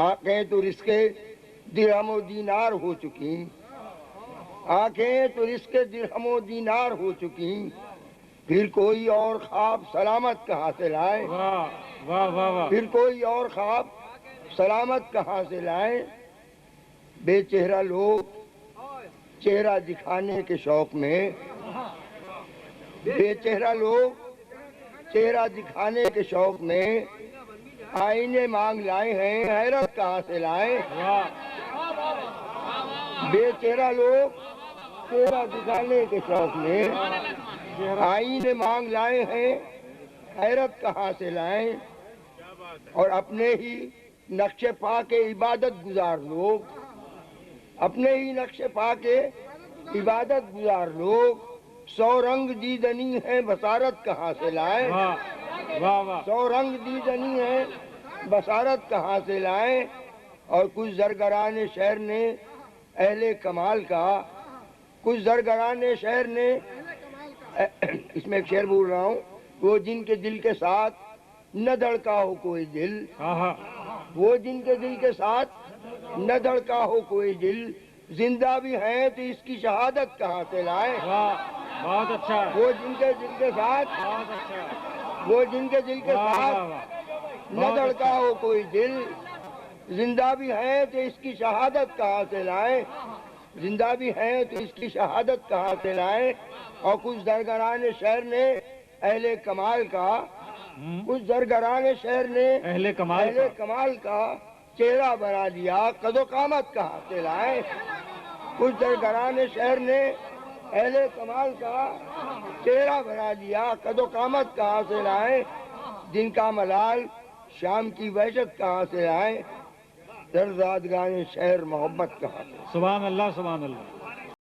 آنکھیں تو رزق درہم و دینار ہو چکی، آنکھیں تو رزق درہم و دینار ہو چکی، پھر کوئی اور خواب سلامت کہاں سے لائے، واہ واہ واہ واہ، پھر کوئی اور خواب سلامت کہاں سے لائیں۔ بے چہرہ لوگ چہرہ دکھانے کے شوق میں، بے چہرہ لوگ چہرہ دکھانے کے شوق میں آئینے مانگ لائے ہیں، حیرت کہاں سے لائیں۔ بے چہرہ لوگ چہرہ دکھانے کے شوق میں آئینے مانگ لائے ہیں، حیرت کہاں سے لائیں۔ اور اپنے ہی نقش پا کے عبادت گزار لوگ، اپنے ہی نقش پا کے عبادت گزار لوگ سو رنگ دیدنی ہے بصارت کہاں سے لائیں۔ سو رنگ دیدنی ہے بصارت کہاں سے لائیں۔ اور کچھ زرگران شہر نے اہل کمال کا، کچھ زرگران شہر نے، اس میں ایک شعر بول رہا ہوں، وہ جن کے دل کے ساتھ نہ دھڑکا ہو کوئی دل، وہ جن کے دل کے ساتھ نہ دھڑکا ہو کوئی دل، زندہ بھی ہیں تو اس کی شہادت کہاں سے لائیں۔ بہت اچھا ہے، وہ جن کے دل کے ساتھ، بہت اچھا ہے، وہ جن کے دل کے ساتھ نہ دھڑکا ہو کوئی دل، زندہ بھی ہیں تو اس کی شہادت کہاں سے لائیں، زندہ بھی ہیں تو اس کی شہادت کہاں سے لائیں۔ اور کچھ زرگران شہر نے اہل کمال کا، کچھ زرگران شہر نے اہل کمال کا چہرہ بنا دیا، قد و قامت کہاں سے لائیں۔ کچھ زرگران شہر نے اہل کمال کا چہرہ بنا دیا، قد و قامت کہاں سے لائیں۔ دن کا ملال شام کی وحشت کہاں سے لائیں، درزادگان شہر محبت کہاں سے۔ سبحان اللہ سبحان اللہ۔